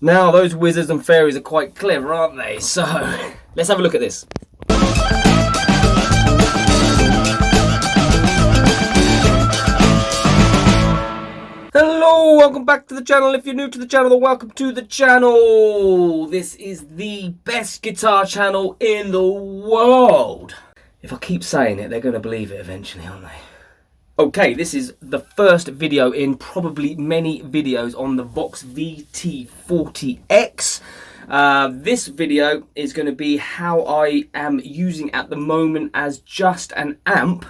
Now, those wizards and fairies are quite clever, aren't they? So, let's have a look at this. Hello, welcome back to the channel. If you're new to the channel, then welcome to the channel. This is the best guitar channel in the world. If I keep saying it, they're going to believe it eventually, aren't they? Okay, this is the first video in probably many videos on the Vox VT40X. This video is going to be how I am using at the moment as just an amp,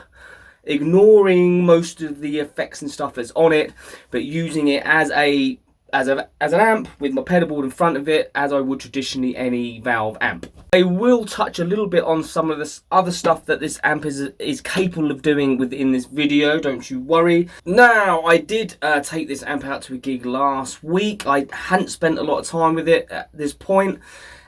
ignoring most of the effects and stuff that's on it, but using it as an amp with my pedalboard in front of it, as I would traditionally any valve amp. I will touch a little bit on some of this other stuff that this amp is capable of doing within this video, don't you worry. Now, I did take this amp out to a gig last week. I hadn't spent a lot of time with it at this point,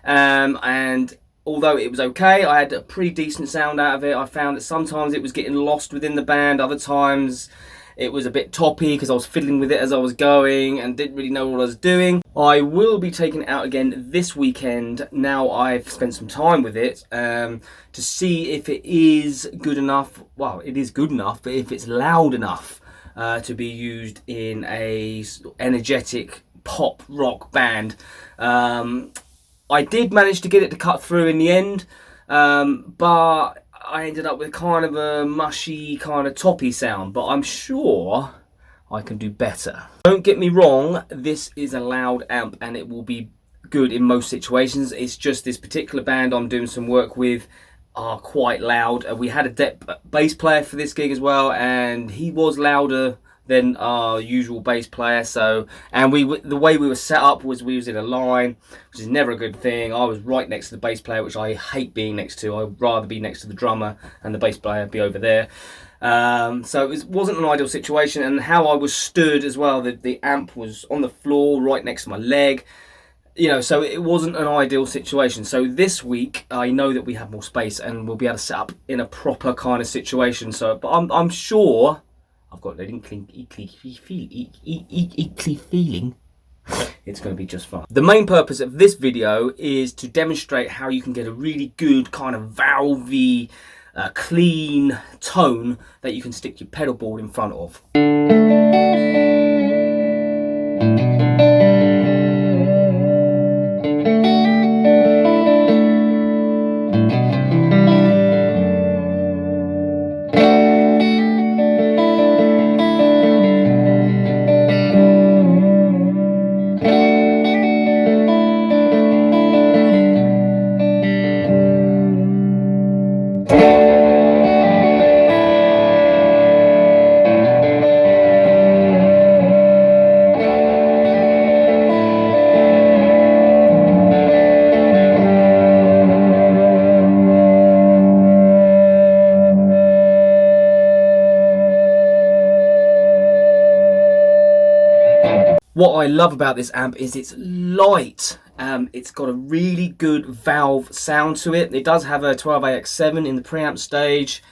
and although it was okay, I had a pretty decent sound out of it. I found that sometimes it was getting lost within the band, other times it was a bit toppy because I was fiddling with it as I was going and didn't really know what I was doing. I will be taking it out again this weekend, now I've spent some time with it, to see if it is good enough. Well, it is good enough, but if it's loud enough to be used in a energetic pop rock band. I did manage to get it to cut through in the end, but I ended up with kind of a mushy, kind of toppy sound, but I'm sure I can do better. Don't get me wrong, this is a loud amp and it will be good in most situations. It's just this particular band I'm doing some work with are quite loud. We had a bass player for this gig as well, and he was louder than our usual bass player. So, and the way we were set up was we was in a line, which is never a good thing. I was right next to the bass player, which I hate being next to. I'd rather be next to the drummer and the bass player be over there. So it wasn't an ideal situation, and how I was stood as well, the amp was on the floor right next to my leg, you know, so it wasn't an ideal situation. So this week I know that we have more space and we'll be able to set up in a proper kind of situation. So, but I'm sure I've got an ickly feeling it's going to be just fine. The main purpose of this video is to demonstrate how you can get a really good kind of valvey, clean tone that you can stick your pedal board in front of. What I love about this amp is it's light. It's got a really good valve sound to it. It does have a 12AX7 in the preamp stage,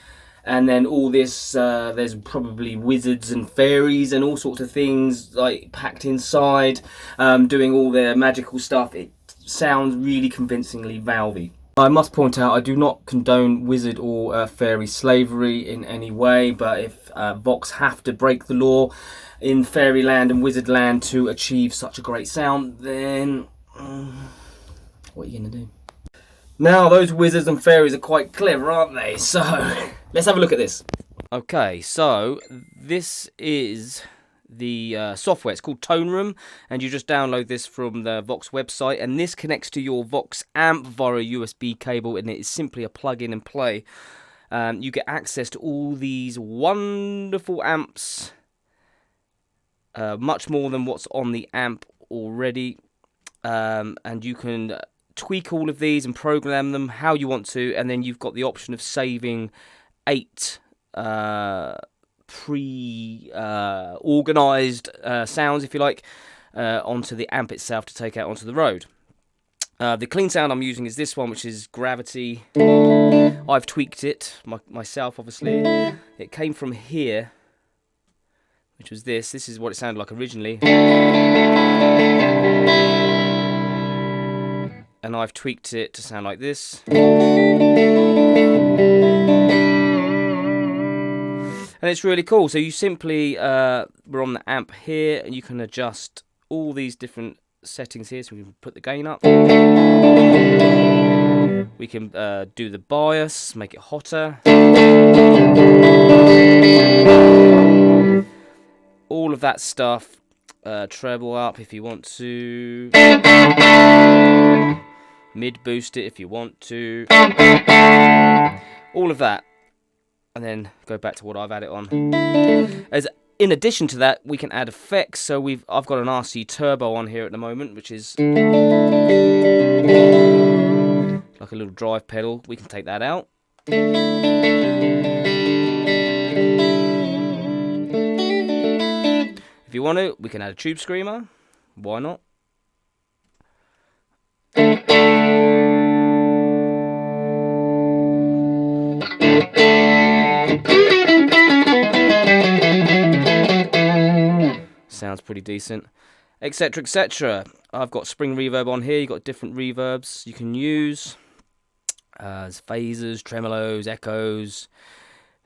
and then all this, there's probably wizards and fairies and all sorts of things like packed inside, doing all their magical stuff. It sounds really convincingly valvey. I must point out, I do not condone wizard or fairy slavery in any way, but if Vox have to break the law in fairyland and wizardland to achieve such a great sound, then what are you going to do? Now, those wizards and fairies are quite clever, aren't they? So, let's have a look at this. Okay, so this is the software. It's called Tone Room, and you just download this from the Vox website, and this connects to your Vox amp via a USB cable, and it is simply a plug-in and play. You get access to all these wonderful amps, much more than what's on the amp already, and you can tweak all of these and program them how you want to, and then you've got the option of saving 8 pre-organized sounds, if you like, onto the amp itself to take out onto the road. The clean sound I'm using is this one, which is Gravity. I've tweaked it myself, obviously. It came from here, which was this. This is what it sounded like originally. and I've tweaked it to sound like this. And it's really cool. So you simply, we're on the amp here, and you can adjust all these different settings here. So we can put the gain up. We can do the bias, make it hotter. All of that stuff. Treble up if you want to. Mid boost it if you want to. All of that. And then go back to what I've added on. As in addition to that, we can add effects. So I've got an RC Turbo on here at the moment, which is like a little drive pedal. We can take that out. If you want to, we can add a tube screamer. Why not? Sounds pretty decent, etc, etc. I've got spring reverb on here. You've got different reverbs you can use. There's phasers, tremolos, echoes,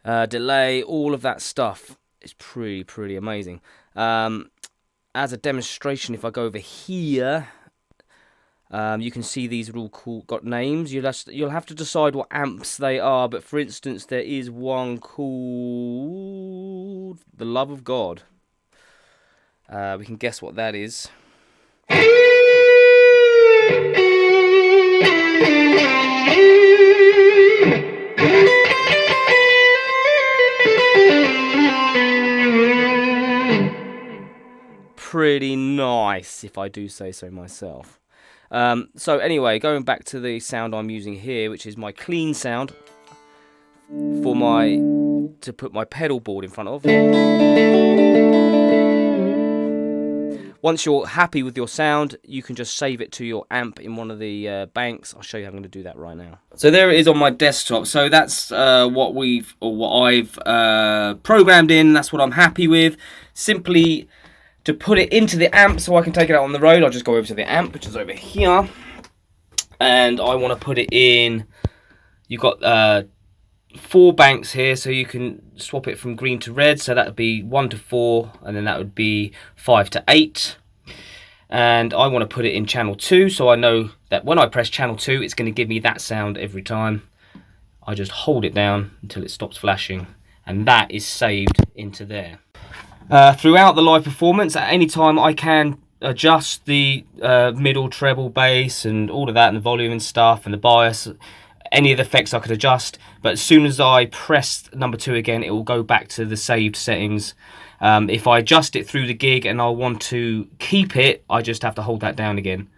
delay, all of that stuff is pretty amazing. As a demonstration, if I go over here, you can see these are all cool, got names. You'll have to decide what amps they are, but for instance, there is one called The Love of God. We can guess what that is. Pretty nice, if I do say so myself. So anyway, going back to the sound I'm using here, which is my clean sound to put my pedal board in front of. Once you're happy with your sound, you can just save it to your amp in one of the banks. I'll show you how I'm going to do that right now. So there it is on my desktop. So that's what I've programmed in. That's what I'm happy with. Simply to put it into the amp so I can take it out on the road, I'll just go over to the amp, which is over here. And I want to put it in. You've got 4 banks here, so you can swap it from green to red. So that would be 1 to 4, and then that would be 5 to 8. And I want to put it in channel 2, so I know that when I press channel 2, it's going to give me that sound every time. I just hold it down until it stops flashing, and that is saved into there. Throughout the live performance, at any time I can adjust the middle, treble, bass, and all of that, and the volume and stuff, and the bias. Any of the effects I could adjust, but as soon as I press number 2 again, it will go back to the saved settings. If I adjust it through the gig and I want to keep it, I just have to hold that down again.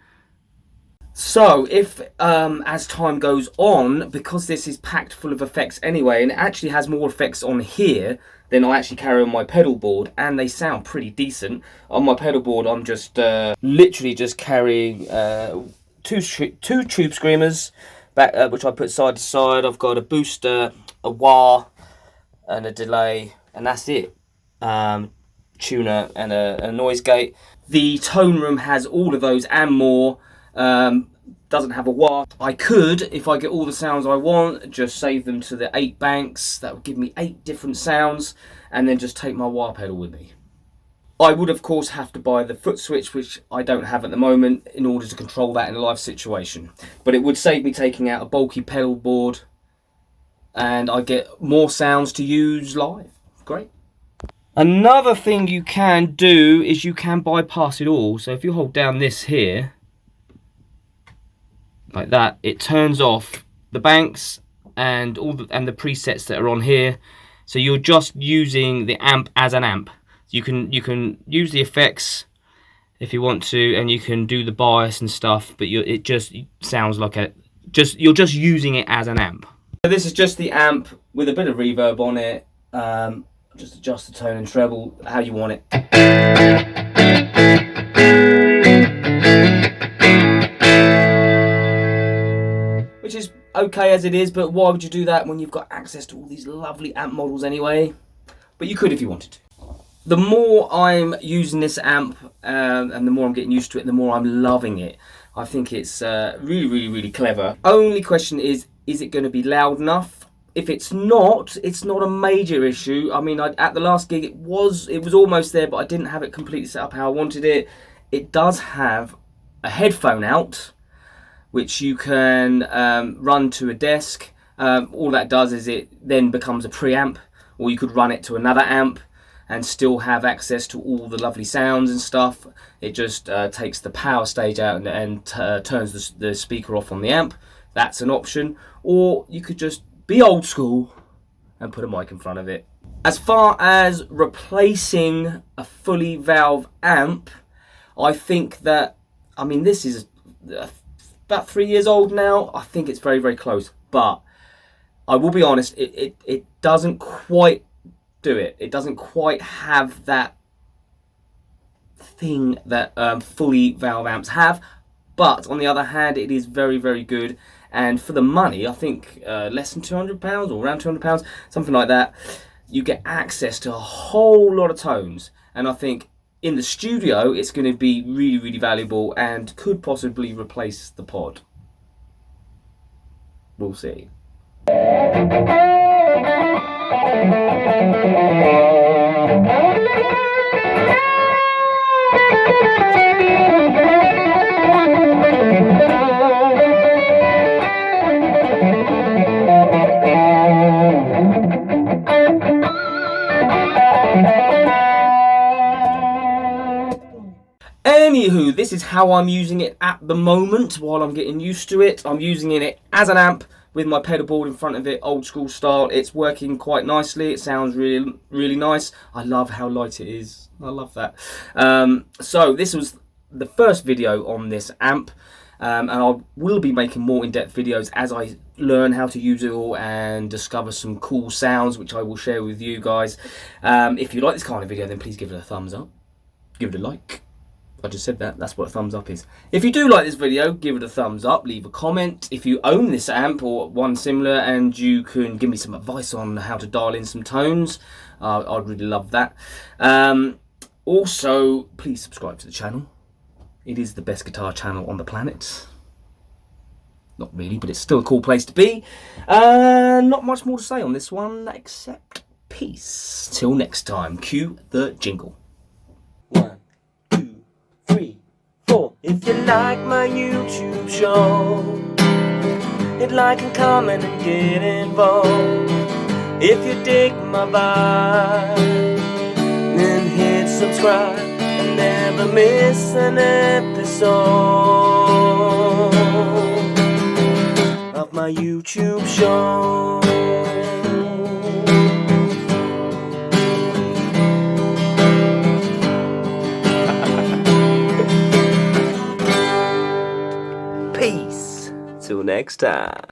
So if as time goes on, because this is packed full of effects anyway, and it actually has more effects on here than I actually carry on my pedal board, and they sound pretty decent. On my pedal board, I'm just literally just carrying two tube screamers, which I put side to side. I've got a booster, a wah, and a delay, and that's it. Tuner and a noise gate. The Tone Room has all of those and more. Doesn't have a wah. I could, if I get all the sounds I want, just save them to the 8 banks. That would give me 8 different sounds, and then just take my wah pedal with me. I would of course have to buy the foot switch, which I don't have at the moment, in order to control that in a live situation. But it would save me taking out a bulky pedal board, and I get more sounds to use live. Great. Another thing you can do is you can bypass it all. So if you hold down this here, like that, it turns off the banks and the presets that are on here. So you're just using the amp as an amp. You can use the effects if you want to, and you can do the bias and stuff, but it just sounds like you're just using it as an amp. So this is just the amp with a bit of reverb on it. Just adjust the tone and treble how you want it. Which is okay as it is, but why would you do that when you've got access to all these lovely amp models anyway? But you could if you wanted to. the more I'm using this amp and the more I'm getting used to it, the more I'm loving it. I think it's really clever. Only question is it going to be loud enough? If it's not a major issue. I mean, at the last gig it was almost there, but I didn't have it completely set up how I wanted it. It does have a headphone out, which you can run to a desk. All that does is it then becomes a preamp, or you could run it to another amp and still have access to all the lovely sounds and stuff. It just takes the power stage out and turns the speaker off on the amp. That's an option. Or you could just be old school and put a mic in front of it. As far as replacing a fully valve amp, I think that, I mean, this is about 3 years old now. I think it's very close, but I will be honest, it doesn't quite do it. It doesn't quite have that thing that fully valve amps have, but on the other hand, it is very good. And for the money, I think less than £200 or around £200, something like that, you get access to a whole lot of tones. And I think in the studio, it's going to be really valuable and could possibly replace the pod. We'll see. Anywho, this is how I'm using it at the moment while I'm getting used to it. I'm using it as an amp with my pedal board in front of it, old school style. It's working quite nicely. It sounds really nice. I love how light it is. I love that. So this was the first video on this amp, and I will be making more in-depth videos as I learn how to use it all and discover some cool sounds, which I will share with you guys. If you like this kind of video, then please give it a thumbs up. Give it a like. I just said that, that's what a thumbs up is. If you do like this video, give it a thumbs up, leave a comment. If you own this amp or one similar and you can give me some advice on how to dial in some tones, I'd really love that. Also, please subscribe to the channel. It is the best guitar channel on the planet. Not really, but it's still a cool place to be. Not much more to say on this one, except peace. Till next time, cue the jingle. 1, 2, 3, 4. If you like my YouTube show, hit like and comment and get involved. If you dig my vibe, then hit subscribe and never miss an episode of my YouTube show. Peace. Till next time.